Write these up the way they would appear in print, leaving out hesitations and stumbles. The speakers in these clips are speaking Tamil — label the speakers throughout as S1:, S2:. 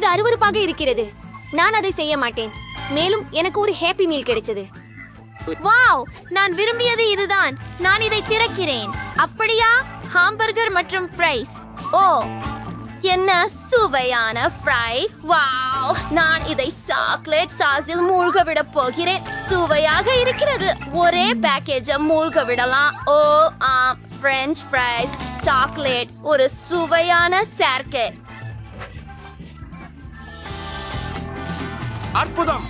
S1: இது அருவருப்பாக இருக்கிறது. நான் அதை செய்ய மாட்டேன். மேலும் எனக்கு ஒரு ஹேப்பி மீல் கிடைச்சது. வாவ், நான் விரும்பியது இதுதான். நான் இதை திறக்கிறேன். அப்படியா? ஹாம்பர்கர் மற்றும் ஃப்ரைஸ். ஓ, என்ன சுவையான ஃப்ரை! வாவ், நான் இதை சாக்லேட் சாஸில் மூழ்க விட போகிறேன். சுவையாக இருக்கிறது. ஒரே பேக்கேஜ மூழ்க விடலாம். ஓ ஆம், பிரெஞ்ச் ஃப்ரைஸ், சாக்லேட், ஒரு சுவையான சேர்க்கை.
S2: அற்புதம்!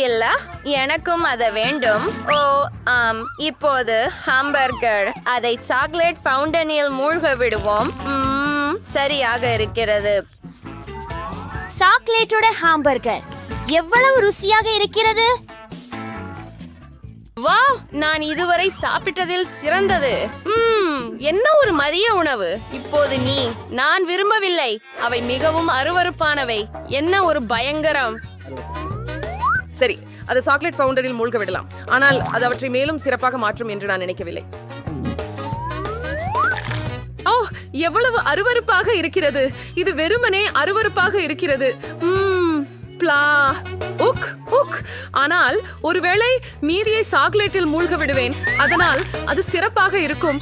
S1: இல்ல, எனக்கும் அது வேண்டும். ஓ ஆம், இப்போது ஹாம்பர்கர். அதை சாக்லேட் ஃபவுண்டனில் மூழ்க விடுவோம். சரியாக இருக்கிறது. சாக்லேட்டோட ஹாம்பர்கர் எவ்வளவு ருசியாக இருக்கிறது! வா, நான் இதுவரை சாப்பிட்டதில் சிறந்தது. என்ன ஒரு மதிய உணவு! இப்போது நான் விரும்பவில்லை. அவை மிகவும் அருவருப்பானவை. என்ன ஒரு பயங்கரம்!
S3: சரி, அதை சாக்லேட் ஃபவுண்டரில் மூழ்க விடலாம். ஆனால் அது அவற்றை மேலும் சிறப்பாக மாற்றும் என்று நான் நினைக்கவில்லை. ஓ, எவ்வளவு அருவருப்பாக இருக்கிறது! இது வெறுமனே அருவருப்பாக இருக்கிறது. பிளா உக் உக். ஆனால் ஒருவேளை மீதியை சாக்லேட்டில் மூழ்க விடுவேன். அதனால் அது சிறப்பாக இருக்கும்.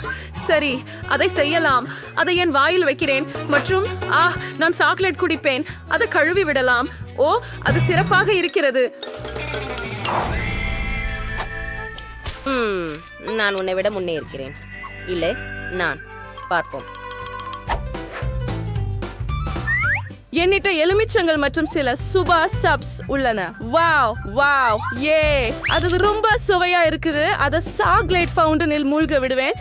S3: சரி, அதை செய்யலாம். அதை என் வாயில் வைக்கிறேன் மற்றும் நான் சாக்லேட் குடிப்பேன். அதை கழுவி விடலாம். ஓ, அது சிறப்பாக இருக்கிறது.
S1: நான் உன்னை விட முன்னே இருக்கிறேன். இல்லை, நான் பார்ப்போம்.
S3: என்னிட்ட எலுமிச்சங்கள் மற்றும் சில சுபா சப்ஸ் உள்ளன. வாவ் வாவ், ஏ, அது ரொம்ப சுவையா இருக்குது. அதை சாக்லேட் ஃபவுண்டனில் மூழ்க விடுவேன்.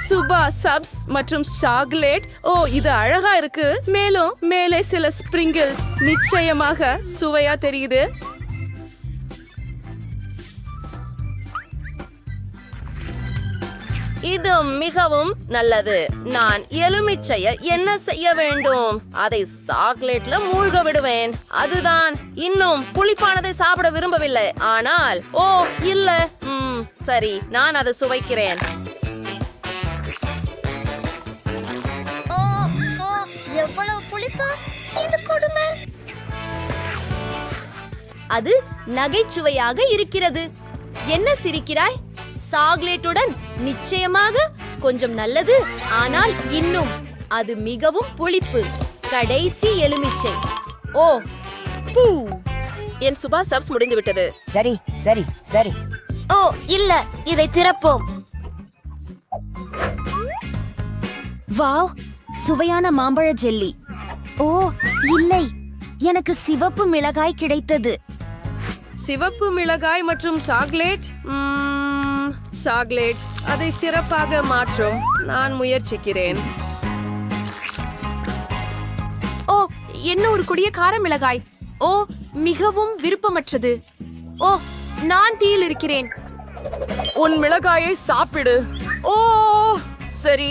S3: சுபா சப்ஸ் மற்றும் சாக்லேட். ஓ, இது அழகா இருக்கு. மேலும் மேலே சில ஸ்பிரிங்கிள்ஸ். நிச்சயமாக சுவையா தெரியுது.
S1: இது மிகவும் நல்லது. நான் எலுமிச்சைய என்ன செய்ய வேண்டும்? அதை சாக்லேட்ல மூழ்க விடுவேன். அதுதான். இன்னும் புளிப்பானதை சாப்பிட விரும்பவில்லை. ஆனால் ஓ இல்ல, சரி, நான் அதை சுவைக்கிறேன். எவ்வளவு புளிப்பா! இது கொடுமை. அது நகைச்சுவையாக இருக்கிறது. என்ன சிரிக்கிறாய்? சாக்லேட்டுடன் நிச்சயமாக கொஞ்சம் நல்லது. ஆனால் இன்னும் அது மிகவும் புளிப்பு. கடைசி எலுமிச்சை. ஓ பூ!
S3: என் சுபா சப்ஸ் முடிந்து விட்டது.
S4: சரி சரி சரி.
S1: ஓ இல்ல, இதை திறப்போம்.
S5: வாவ், சுவையான மாம்பழ ஜெல்லி. ஓ இல்லை, எனக்கு சிவப்பு மிளகாய் கிடைத்தது.
S3: சிவப்பு மிளகாய் மற்றும் சாக்லேட். சாக்லேட் அதை சிறப்பாக மாற்றும். நான் முயற்சிக்கிறேன்.
S5: ஓ, என்ன ஒரு கொடிய கார மிளகாய்! ஓ, மிகவும் விருப்பமற்றது. ஓ, நான் தீயில் இருக்கிறேன்.
S3: உன் மிளகாயை சாப்பிடு. ஓ சரி,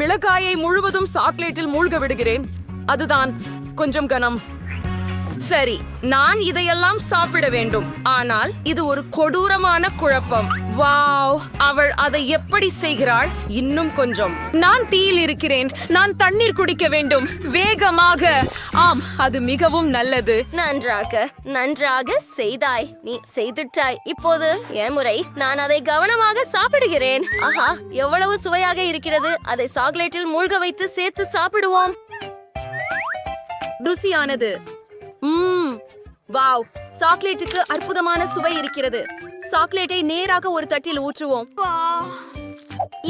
S3: மிளகாயை முழுவதும் சாக்லேட்டில் மூழ்க விடுகிறேன். அதுதான் கொஞ்சம் கனம். சரி, நான் இதையெல்லாம் சாப்பிட வேண்டும். ஆனால் இது ஒரு கொடூரமான குழப்பம். வாவ், அவள் அதை எப்படி செய்கிறாள்? இன்னும் கொஞ்சம். நான் தீயில் இருக்கிறேன். நான் தண்ணீர் குடிக்க வேண்டும், வேகமாக. ஆம், அது மிகவும் நல்லது.
S1: நன்றாக செய்தாய். நீ செய்துட்டாய். இப்போது என் முறை. நான் அதை கவனமாக சாப்பிடுகிறேன். ஆஹா, எவ்வளவு சுவையாக இருக்கிறது! அதை சாக்லேட்டில் மூழ்க வைத்து சேர்த்து சாப்பிடுவோம்.
S3: ருசியானது. வாவ், சாக்லேட்டுக்கு அற்புதமான சுவை இருக்கிறது. சாக்லேட்டை நேராக ஒரு தட்டில் ஊற்றுவோம்.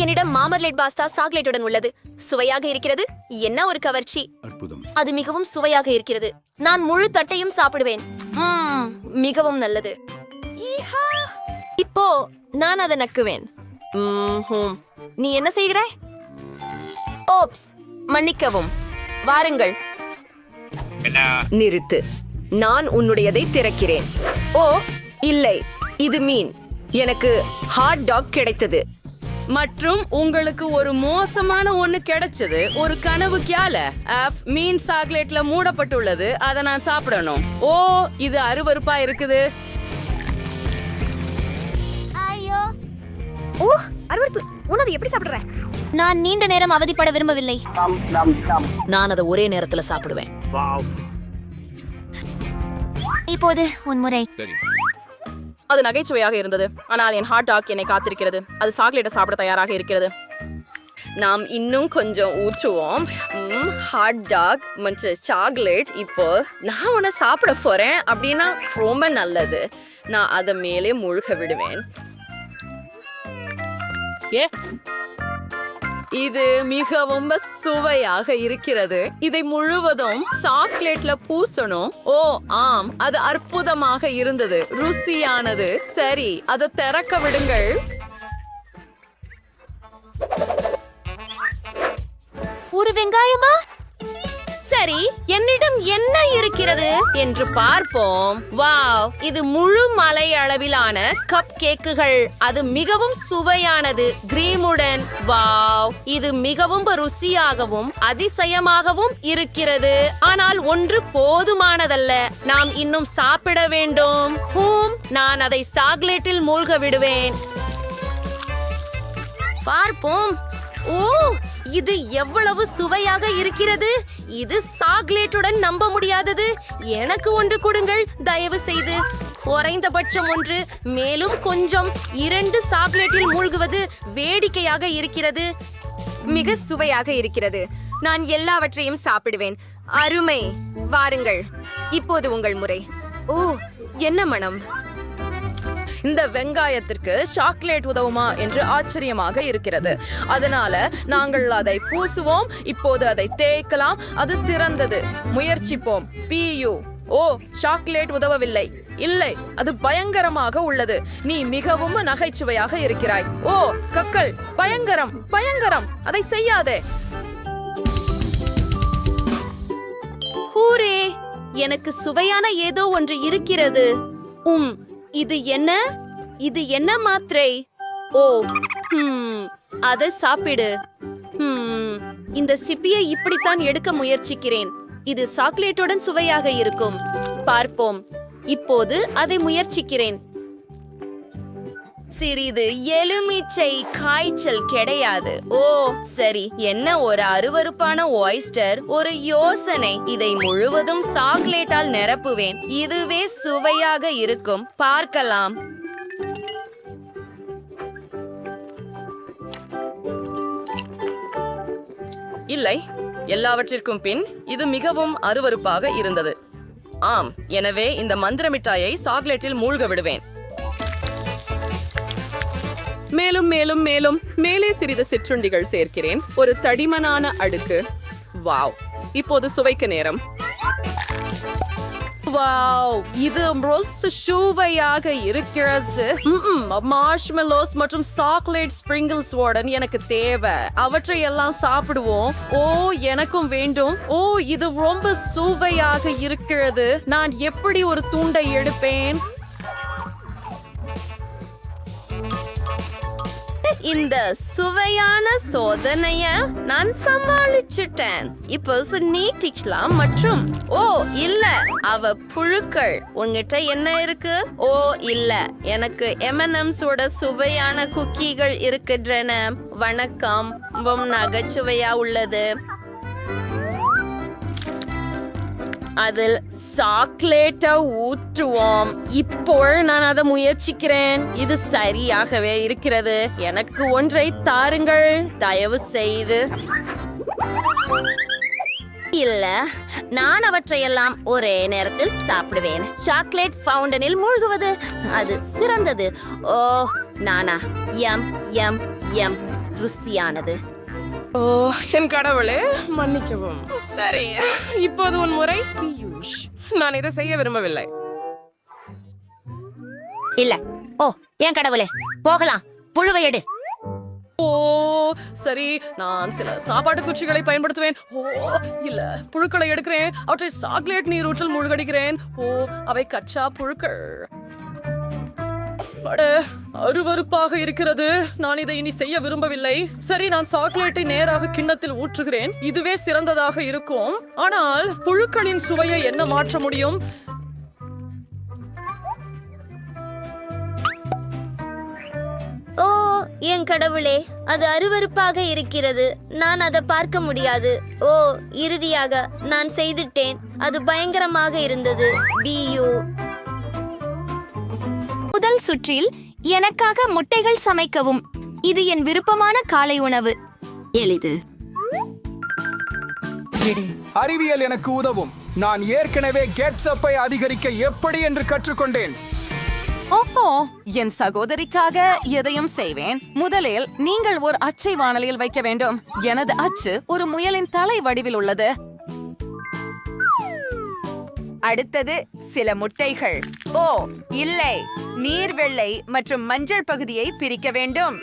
S1: என்னிடம் மாமர்லேட் பாஸ்தா சாக்லேட்டுடன் உள்ளது. சுவையாக இருக்கிறது. என்ன ஒரு கவர்ச்சி! அது மிகவும் சுவையாக இருக்கிறது. நான் முழு தட்டையும் சாப்பிடுவேன். மிகவும் நல்லது. இப்போ நான் அதை நக்குவேன். நீ என்ன செய்கிறாய்? ஓப்ஸ், மன்னிக்கவும். வாருங்கள்.
S3: நிறுத்து. நான் உன்னுடையதை திறக்கிறேன். ஓ இல்லை, இது மீன். எனக்கு ஹாட் டாக் கிடைத்தது. மற்றும் உங்களுக்கு ஒரு மோசமான ஒண்ணு கிடைச்சது. ஒரு கனவு கியால மீன் சாக்லேட்ல மூடப்பட்டுள்ளது. அதை நான் சாப்பிடணும். ஓ, இது அருவருப்பா இருக்குது.
S5: அருவருப்பு. உனது எப்படி சாப்பிடுற?
S1: நான் நீண்ட நேரம் அவதிப்பட விரும்பவில்லை.
S2: நான் அதை ஒரே நேரத்துல சாப்பிடுவேன்.
S1: இப்போது உன் முறை.
S3: அது நகைச்சுவையாக இருந்தது, ஆனால் என் ஹாட் டாக் என்னை காத்திருக்கிறது. அது சாக்லேட்டை சாப்பிட தயாராக இருக்கிறது. நாம் இன்னும் கொஞ்சம் ஊற்றுவோம். ஹாட் டாக் மற்றும் சாக்லேட். இப்போ நான் உன்னை சாப்பிட போறேன் அப்படின்னா ரொம்ப நல்லது. நான் அதை மேலே மூழ்க விடுவேன். இது மிகவும் சுவையாக இருக்கிறது. இதை முழுவதும் சாக்லேட்ல பூசணும். ஓ ஆம், அது அற்புதமாக இருந்தது, ருசியானது. சரி, அதை திறக்க விடுங்கள்.
S1: ஒரு வெங்காயமா? சரி, என்னிடம் என்ன இருக்கிறது என்று பார்ப்போம். வாவ், இது முழு மலை அளவிலான கப் கேக்குகள். அது மிகவும் சுவையானது, கிரீமுடன். வாவ், இது மிகவும் ருசியாகவும் அதிசயமாகவும் இருக்கிறது. ஆனால் ஒன்று போதுமானதல்ல, நாம் இன்னும் சாப்பிட வேண்டும். நான் அதை சாக்லேட்டில் மூழ்க விடுவேன். பார்ப்போம். ஓ, இது எவ்வளவு சுவையாக இருக்கிறது. இது சாக்லேட்டுடன் நம்ப முடியாதது. எனக்கு ஒன்று கொடுங்கள் தயவு செய்து. குறைந்தபட்சம் ஒன்று. மேலும் கொஞ்சம். 2 சாக்லேட்டில் மூழ்குவது வேடிக்கையாக இருக்கிறது.
S5: மிக சுவையாக இருக்கிறது. நான் எல்லாவற்றையும் சாப்பிடுவேன். அருமை. வாருங்கள், இப்போது உங்கள் முறை. ஓ, என்ன மனம்!
S3: இந்த வெங்காயத்திற்கு சாக்லேட் உதவுமா என்று ஆச்சரியமாக இருக்கிறது. அதனால நாங்கள் அதை பூசுவோம். இப்போது அதை தேய்க்கலாம். அது சிறந்தது. முயற்சிப்போம். பியூ. ஓ, சாக்லேட் உதவவில்லை. இல்லை, அது பயங்கரமாக உள்ளது. நீ மிகவும் நகைச்சுவையாக இருக்கிறாய். ஓ, கக்கல், பயங்கரம், பயங்கரம். அதை செய்யாதே.
S1: ஹூரே, எனக்கு சுவையான ஏதோ ஒன்று இருக்கிறது. இது என்ன? இது என்ன மாத்திரை? ஓ, அதை சாப்பிடு. இந்த சிப்பியை இப்படித்தான் எடுக்க முயற்சிக்கிறேன். இது சாக்லேட்டுடன் சுவையாக இருக்கும். பார்ப்போம். இப்போது அதை முயற்சிக்கிறேன். சிறிது எலுமிச்சை காய்ச்சல் கிடையாது. ஓ சரி, என்ன ஒரு அருவருப்பான ஒய்ஸ்டர். ஒரு யோசனை. இதை முழுவதும் சாக்லேட்டால் நிரப்புவேன். இதுவே சுவையாக இருக்கும். பார்க்கலாம்.
S3: இல்லை, எல்லாவற்றிற்கும் பின் இது மிகவும் அருவருப்பாக இருந்தது. ஆம், எனவே இந்த மந்திர மிட்டாயை சாக்லேட்டில் மூழ்க விடுவேன். மேலும் மேலும் மேலும் மேலே சிறிது சிற்றுண்டிகள் சேர்க்கிறேன். ஒரு தடிமனான அடுக்கு. வாவ், இப்போது சுவைக்க நேரம். வாவ், இது சுவையாக இருக்கிறது. மார்ஷ்மெலோஸ் மற்றும் சாக்லேட் ஸ்பிரிங்கிள்ஸ் உடன் எனக்கு தேவை. அவற்றை எல்லாம் சாப்பிடுவோம். ஓ, எனக்கும் வேண்டும். ஓ, இது ரொம்ப சுவையாக இருக்கிறது. நான் எப்படி ஒரு துண்டை எடுப்பேன்? இந்த சுவையான சோதனைய நான் சமாளிச்சுட்டேன். இப்போ நீட்டிக்கலாம். மற்றும் ஓ இல்ல, அவ புழுக்கள். உங்ககிட்ட என்ன இருக்கு? ஓ இல்ல, எனக்கு M&M's ஓட சுவையான குக்கீகள் இருக்கின்றன. வணக்கம், நகைச்சுவையா உள்ளது. அதில் சாக்லேட்டை ஊற்றுவோம். இப்போ நான் அதை முயற்சிக்கிறேன். இது சரியாகவே இருக்கிறது. எனக்கு ஒன்றை தாருங்கள் தயவு செய்து.
S1: இல்ல, நான் அவற்றையெல்லாம் ஒரே நேரத்தில் சாப்பிடுவேன். சாக்லேட் ஃபவுண்டனில் மூழ்குவது அது சிறந்தது. ஓ நானா, எம் எம் எம், ருசியானது.
S3: ஓ என் கடவுளே, மன்னிக்கவும். சரி, இப்போது உன் முறை. பியூஷ், நான் இதை செய்ய விரும்பவில்லை.
S4: இல்ல. ஓ என் கடவுளே, போகலாம். புழுவை எடு.
S3: ஓ சரி, நான் சில சாப்பாட்டு குச்சிகளை பயன்படுத்துவேன். ஓ இல்ல, புழுக்களை எடுக்கிறேன். அவற்றை சாக்லேட் நீரூற்றில் மூழ்கடிக்கிறேன். ஓ, அவை கச்சா புழுக்கள். அருவருப்பாக இருக்கிறது. நான் இதை இனி செய்ய விரும்பவில்லை. சரி, நான் சாக்லேட்டை நேராக கிண்ணத்தில் ஊற்றுகிறேன். இதுவே சிறந்ததாக இருக்கும். ஆனால் புழுக்களின் சுவையை என்ன மாற்ற முடியும்?
S1: ஓ என் கடவுளே, அது அருவருப்பாக இருக்கிறது. நான் அதை பார்க்க முடியாது. ஓ, இறுதியாக நான் செய்துட்டேன். அது பயங்கரமாக இருந்தது. பியூ. முதல் சுற்றில் எனக்காக முட்டைகள் சமைக்கவும். இது என் விருப்பமான காலை உணவு. எளிது.
S6: அறிவியல் எனக்கு உதவும். நான் ஏற்கனவே கெட்ஸ்அப்பை அதிகரிக்க எப்படி என்று கற்றுக்கொண்டேன்.
S7: ஓஹோ, என் சகோதரிக்காக எதையும் செய்வேன். முதலில் நீங்கள் ஒரு அச்சை வாணலியில் வைக்க வேண்டும். எனது அச்சு ஒரு முயலின் தலை வடிவில் உள்ளது.
S8: அடுத்தது சில முட்டைகள். ஓ இல்லை, நீர் வெள்ளை மற்றும் மஞ்சள் பகுதியை பிரிக்க வேண்டும்.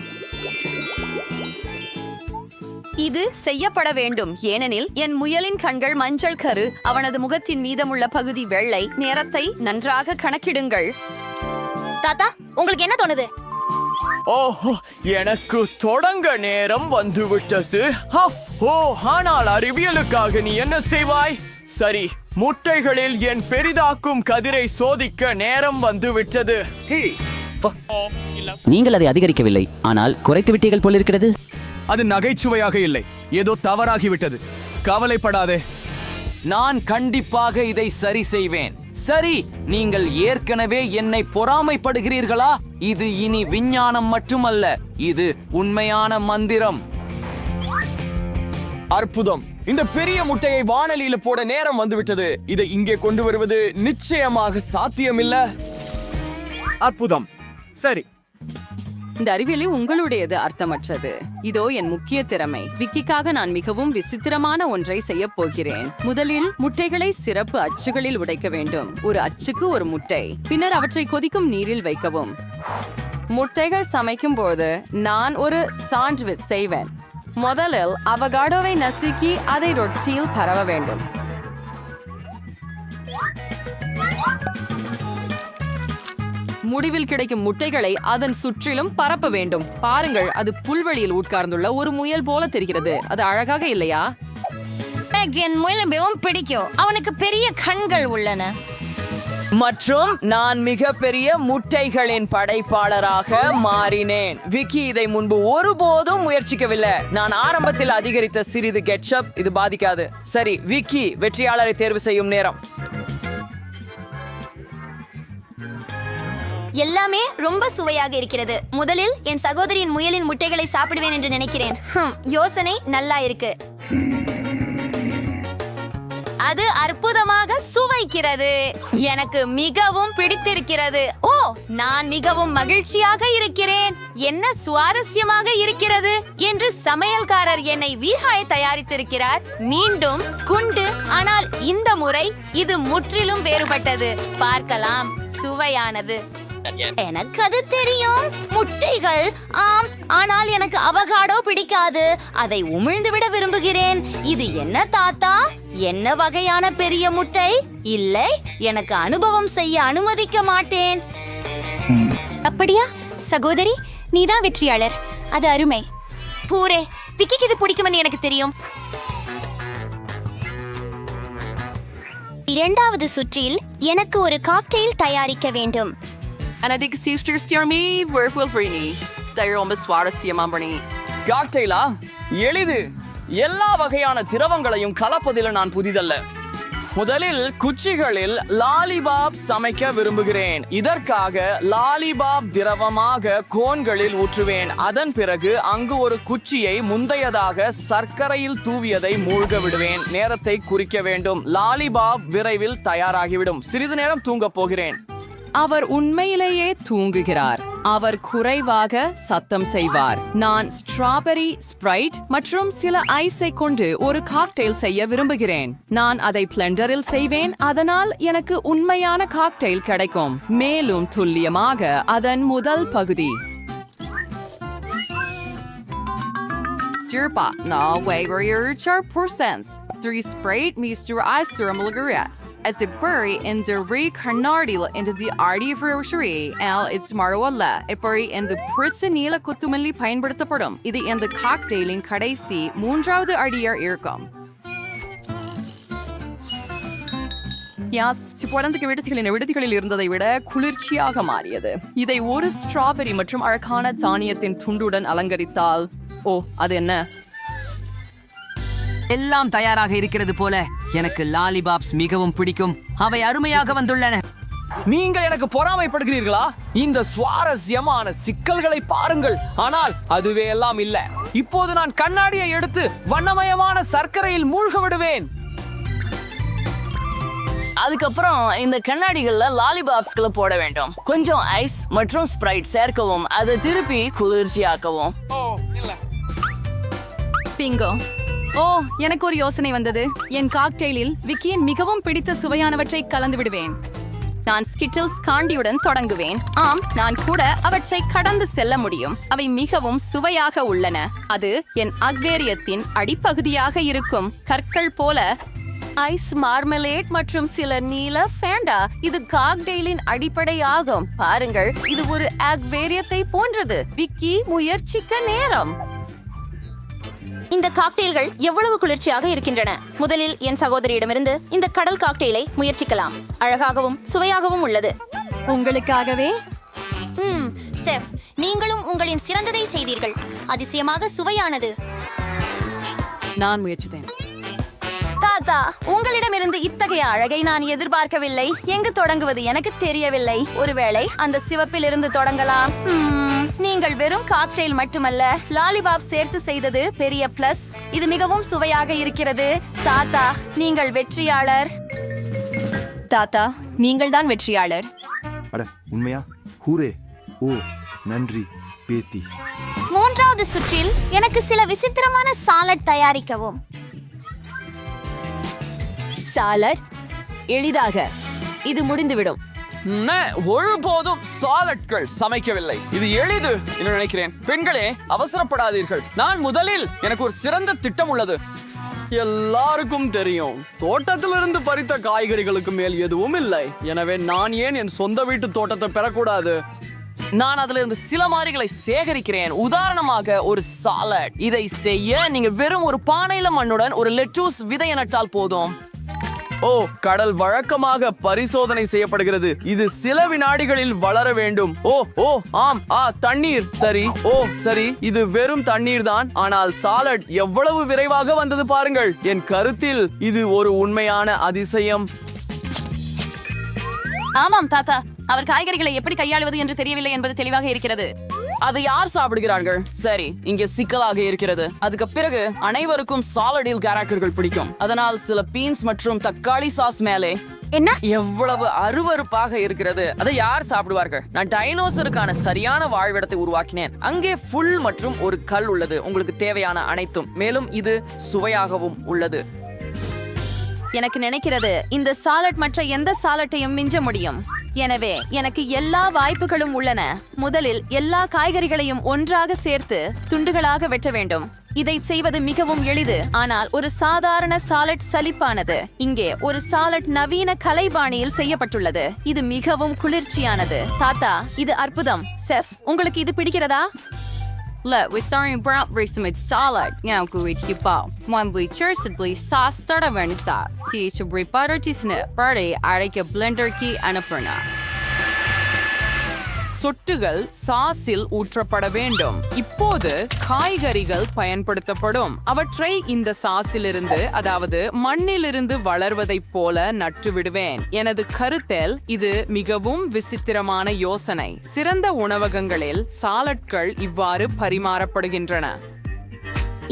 S7: இது செய்யப்பட வேண்டும், ஏனெனில் என் முயலின் கண்கள் மஞ்சள் கரு, அவனது முகத்தின் மீதமுள்ள பகுதி வெள்ளை. நேரத்தை நன்றாக கணக்கிடுங்கள்.
S1: தாத்தா, உங்களுக்கு என்ன தோணுது?
S9: ஓஹோ, எனக்கு தொடங்க நேரம் வந்துவிட்டது. ஆனால் அறிவியலுக்காக நீ என்ன செய்வாய்? சரி, முட்டைகளில் என் பெரிதாக்கும் கதிரை சோதிக்க நேரம் வந்துவிட்டது.
S10: நீங்கள் அதை அதிகரிக்கவில்லை, ஆனால் குறைத்து விட்டீர்கள் போலிருக்கிறது.
S9: அது நகைச்சுவையாக இல்லை, ஏதோ தவறாகிவிட்டது. கவலைப்படாதே, நான் கண்டிப்பாக இதை சரி செய்வேன். சரி, நீங்கள் ஏற்கனவே என்னை பொறாமைப்படுகிறீர்களா? இது இனி விஞ்ஞானம் மட்டுமல்ல, இது உண்மையான மந்திரம். அற்புதம்! இந்த பெரிய முட்டையை வானலியில போட நேரம் வந்துவிட்டது. இதை இங்கே கொண்டு வருவது நிச்சயமாக சாத்தியமில்ல.
S6: அற்புதம். சரி,
S3: இந்த அறிவியலை உங்களுடையது அர்த்தமற்றது. இதோ என் முக்கிய திறமை. விக்கிக்காக நான் மிகவும் விசித்திரமான ஒன்றை செய்ய போகிறேன். முதலில் முட்டைகளை சிறப்பு அச்சுகளில் உடைக்க வேண்டும். ஒரு அச்சுக்கு ஒரு முட்டை. பின்னர் அவற்றை கொதிக்கும் நீரில் வைக்கவும். முட்டைகள் சமைக்கும் போது நான் ஒரு சாண்ட்விச் செய்வேன். முதலில் அவகாடோவை நசுக்கி அதை ரொட்டியில் பரவ வேண்டும். முடிவில் கிடைக்கும் முட்டைகளை அதன் சுற்றிலும் பரப்ப வேண்டும். பாருங்கள், அது புல்வெளியில் உட்கார்ந்துள்ள ஒரு முயல் போல தெரிகிறது. அது அழகாக இல்லையா?
S1: என் முயலை மிகவும் பிடிக்கும். அவனுக்கு பெரிய கண்கள் உள்ளன.
S9: மற்றும் நான் மிகப்பெரிய முட்டைகளின் படைப்பாளராக மாறினேன். விக்கி இதை முன்பு ஒருபோதும் முயற்சிக்கவில்லை. நான் ஆரம்பத்தில் அதிகரித்த சிறிது கெட்சப் இது பாதிக்காது. சரி, விக்கி வெற்றியாளரை தேர்வு செய்யும் நேரம்.
S1: எல்லாமே ரொம்ப சுவையாக இருக்கிறது. முதலில் என் சகோதரியின் முயலின் முட்டைகளை சாப்பிடுவேன் என்று நினைக்கிறேன். யோசனை நல்லா இருக்கு. அது அற்புதமாக சுவைக்கிறது. எனக்கு மிகவும் பிடித்திருக்கிறது. ஓ, நான் மிகவும் மகிழ்ச்சியாக இருக்கிறேன். என்ன சுவாரஸ்யமாக இருக்கிறது என்று சமையல்காரர் என்னை வீஹாய் தயாரித்திருக்கிறார். மீண்டும் குண்டு, ஆனால் இந்த முறை இது முற்றிலும் வேறுபட்டது. பார்க்கலாம், சுவையானது. எனக்கு அது தெரியும். முட்டைகள், ஆம், ஆனால் எனக்கு அவகாடோ பிடிக்காது. அதை உமிழ்ந்து விட விரும்புகிறேன். இது என்ன தாத்தா? என்ன வகையான பெரிய முட்டை? இல்லை, எனக்கு அனுபவம் செய்ய அனுமதிக்க மாட்டேன். அப்படியா சகோதரி, நீதான் வெற்றியாளர். அது அருமை. பூரே, விக்கிக்கு இது பிடிக்கும்னு எனக்கு தெரியும். இரண்டாவது சுற்றில் எனக்கு ஒரு காக்டெயில் தயாரிக்க வேண்டும்.
S9: காக்டெயிலா? எளிது. எல்லா வகையான திரவங்களையும் கலப்பதில் நான் புதிதல்ல. முதலில் குச்சிகளில் லாலிபாப் சமைக்க விரும்புகிறேன். இதற்காக லாலிபாப் திரவமாக கோன்களில் ஊற்றுவேன். அதன் பிறகு அங்கு ஒரு குச்சியை முந்தையதாக சர்க்கரையில் தூவியதை மூழ்க விடுவேன். நேரத்தை குறிக்க வேண்டும். லாலிபாப் விரைவில் தயாராகிவிடும். சிறிது நேரம் தூங்கப் போகிறேன்.
S3: அவர் உண்மையிலேயே தூங்குகிறார். அவர் குறைவாக சத்தம் செய்வார். நான் ஸ்ட்ராபெரி ஸ்ப்ரைட் மற்றும் சில ஐஸை கொண்டு ஒரு காக்டெயில் செய்ய விரும்புகிறேன். நான் அதை பிளெண்டரில் செய்வேன். அதனால் எனக்கு உண்மையான காக்டெயில் கிடைக்கும். மேலும் துல்லியமாக அதன் முதல் பகுதி Sirpa na waver 3 sprayed Mr. Icer Mulgarias as a bury in the recarnardil into the RD Frushri L is Marwala, a bury in the Pritsanila Kutumali Pine Bertapodum. Idi in the cocktail in Kadaisi, Moondraw the RDR Irkom. விடுதிகளில் இருந்ததை விட குளிர்ச்சியாக மாறியது. இதை ஒரு ஸ்ட்ராபெரி மற்றும் அழகான தானியத்தின் துண்டுடன் அலங்கரித்தால் அது என்ன?
S2: எல்லாம் தயாராக இருக்கிறது போல. எனக்கு லாலிபாப்ஸ் மிகவும் பிடிக்கும். அவை அருமையாக வந்துள்ளன.
S9: நீங்கள் எனக்கு பொறாமைப்படுகிறீர்களா? இந்த சுவாரஸ்யமான சிக்கல்களை பாருங்கள். ஆனால் அதுவே எல்லாம் இல்ல. இப்போது நான் கண்ணாடியை எடுத்து வண்ணமயமான சர்க்கரையில் மூழ்க விடுவேன்.
S2: அதுக்கப்புறம் இந்த கண்ணாடிகள்ல லாலிபாப்ஸ்களை போட வேண்டும். கொஞ்சம் ஐஸ் மற்றும் ஸ்ப்ரைட் சேர்க்கவும். அதை திருப்பி குளிர்ச்சியாக்கவும்.
S5: பிங்கோ. எனக்கு ஒரு யோசனை வந்தது. என் காக்டெயிலில் விக்கியின் மிகவும் பிடித்த சுவையானவற்றை கலந்து விடுவேன். நான் ஸ்கிட்டில்ஸ் காண்டியுடன் தொடங்குவேன். நான் கூட அவற்றை கடந்து செல்ல முடியும். அவை மிகவும் சுவையாக உள்ளன. அது என் அக்வேரியத்தின் அடிப்பகுதியாக இருக்கும் கற்கள் போல. ஐஸ் மார்மலேட் மற்றும் சில நீல ஃபேண்டா. இது காக்டெயிலின் அடிப்படை ஆகும். பாருங்கள், இது ஒரு அக்வேரியத்தை போன்றது. விக்கி, முயற்சிக்க நேரம்.
S1: இந்த காக்டெயில்கள் எவ்வளவு குளிர்ச்சியாக இருக்கின்றன. முதலில் என் சகோதரியிடமிருந்து இந்த கடல் காக்டெயிலை முயற்சிக்கலாம். அழகாகவும் சுவையாகவும் உள்ளது.
S5: உங்களுக்காகவே.
S1: செஃப், நீங்களும் உங்களின் சிறந்ததை செய்தீர்கள். அதிசயமாக சுவையானது.
S3: நான் முயற்சித்தேன்.
S1: தாத்தா, உங்களிடமிருந்து இத்தகைய அழகை நான் எதிர்பார்க்கவில்லை. எங்கு தொடங்குவது எனக்கு தெரியவில்லை. ஒருவேளை அந்த சிவப்பிலிருந்து தொடங்கலாம். நீங்கள் வெறும் காக்டெயில் மட்டுமல்ல, லாலிபாப் சேர்த்து செய்தது பெரிய பிளஸ். இது மிகவும் சுவையாக இருக்கிறது. தாத்தா, நீங்கள் வெற்றியாளர்.
S5: தாத்தா, நீங்கள் தான் வெற்றியாளர்.
S11: அட உண்மையா? ஹூரே! ஓ நன்றி பேத்தி.
S1: மூன்றாவது சுற்றில் எனக்கு சில விசித்திரமான சாலட் தயாரிக்கவும்.
S5: சாலட் எளிதாக இது முடிந்துவிடும்.
S9: ஒருபோதும் சாலட்கள் சமைக்கவில்லை. இது எளிது என்று நினைக்கிறேன். பெண்களே, அவசரப்படாதீர்கள். நான் முதலில் எனக்கு ஒரு சிறந்த திட்டம் உள்ளது. எல்லாருக்கும் தெரியும், தோட்டத்திலிருந்து பறித்த காய்கறிகளுக்கு மேல் எதுவும் இல்லை. எனவே நான் ஏன் என் சொந்த வீட்டு தோட்டத்தை பெறக்கூடாது?
S2: நான் அதுல இருந்து சில மாதிரிகளை சேகரிக்கிறேன். உதாரணமாக ஒரு சாலட். இதை செய்ய நீங்க வெறும் ஒரு பானையில மண்ணுடன் ஒரு லெட்டூஸ் விதையை நட்டால் போதும்.
S9: கடல் வழக்கமாக பரிசோதனை செய்யப்படுகிறது. இது சில வினாடிகளில் வளர வேண்டும். ஆம். தண்ணீர். சரி. சரி, இது வெறும் தண்ணீர் தான். ஆனால் சாலட் எவ்வளவு விரைவாக வந்தது பாருங்கள். என் கருத்தில் இது ஒரு உண்மையான அதிசயம்.
S7: ஆமாம் தாத்தா, அவர் காய்கறிகளை எப்படி கையாளுவது என்று தெரியவில்லை என்பது தெளிவாக இருக்கிறது.
S2: அதை யார் சாப்பிடுகிறார்கள்? சரி, இங்கே சிக்கலாக இருக்கிறது. அதுக்கு பிறகு அனைவருக்கும் சாலடில் கேரக்டர்கள் பிடிக்கும். அதனால் சில பீன்ஸ் மற்றும் தக்காளி சாஸ் மேலே
S1: என்ன
S2: எவ்வளவு அருவருப்பாக இருக்கிறது. அதை யார் சாப்பிடுவார்கள்? நான் டைனோசருக்கான சரியான வாழ்விடத்தை உருவாக்கினேன். அங்கே புல் மற்றும் ஒரு கல் உள்ளது. உங்களுக்கு தேவையான அனைத்தும். மேலும் இது சுவையாகவும் உள்ளது.
S5: எனக்கு நினைக்கிறது இந்த சாலட் மற்ற எந்த சாலட்டையும் மிஞ்ச முடியும். எனவே எனக்கு எல்லா வாய்ப்புகளும் உள்ளன. முதலில் எல்லா காய்கறிகளையும் ஒன்றாக சேர்த்து துண்டுகளாக வெட்ட வேண்டும். இதை செய்வது மிகவும் எளிது. ஆனால் ஒரு சாதாரண சாலட் சலிப்பானது. இங்கே ஒரு சாலட் நவீன கலைபாணியில் செய்யப்பட்டுள்ளது. இது மிகவும் குளிர்ச்சியானது. தாத்தா, இது அற்புதம். செஃப், உங்களுக்கு இது பிடிக்கிறதா?
S12: Look, we're starting brown bricks with salad. Now go eat your bowl. One bleach certainly sauce started when you saw. See to break butter to snip. Birthday, I like a blender key and a burner.
S3: சொட்டுகள் சாஸில் ஊற்றப்பட வேண்டும். இப்போது காய்கறிகள் பயன்படுத்தப்படும். அவற்றை இந்த சாஸிலிருந்து, அதாவது மண்ணிலிருந்து வளர்வதைப் போல நட்டு விடுவேன். எனது கருத்தில் இது மிகவும் விசித்திரமான யோசனை. சிறந்த உணவகங்களில் சாலட்கள் இவ்வாறு பரிமாறப்படுகின்றன.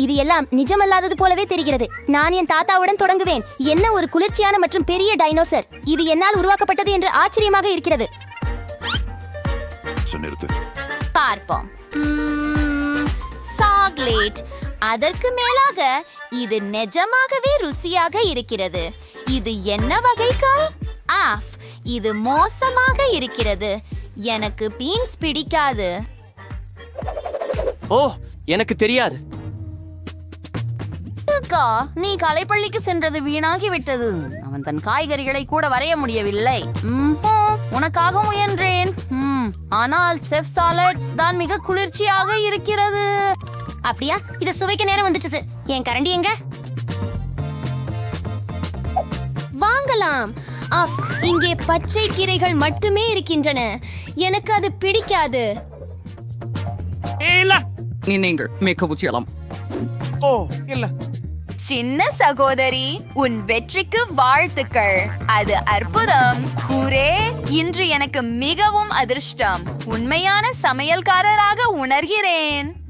S1: இது எல்லாம் நிஜமல்லாதது போலவே தெரிகிறது. நான் என் தாத்தாவுடன் தொடங்குவேன். என்ன ஒரு குளிர்ச்சியான மற்றும் பெரிய டைனோசர். இது என்னால் உருவாக்கப்பட்டது என்று ஆச்சரியமாக இருக்கிறது. பார்ப்போம். சாக்லேட். அதற்கு மேலாக இது நிஜமாகவே ருசியாக இருக்கிறது. இது என்ன வகைகள்? இது மோசமாக இருக்கிறது. எனக்கு பீன்ஸ் பிடிக்காது.
S2: எனக்கு தெரியாது.
S1: நீ கலைப்பள்ளிக்கு சென்றது வீணாகி விட்டது. அவன் தன் காய்கறிகளை கூட வரைய முடியவில்லை. உனக்காக முயன்றேன். ஆனால் செஃப் சாலட் தான் மிக குளிர்ச்சியாக இருக்கிறது. அப்படியா? இத சுவைக்க நேரம் வந்துச்சு. என் கரண்டி எங்க? வாங்கலாம். அஃப், இங்கே பச்சை கீரைகள் மட்டுமே இருக்கின்றன. எனக்கு அது பிடிக்காது.
S2: நீங்கள் மிக உச்சியலாம்.
S8: சின்ன சகோதரி, உன் வெற்றிக்கு வாழ்த்துக்கள். அது அற்புதம். ஹூரே! இன்று எனக்கு மிகவும் அதிர்ஷ்டம். உண்மையான சமையல்காரராக உணர்கிறேன்.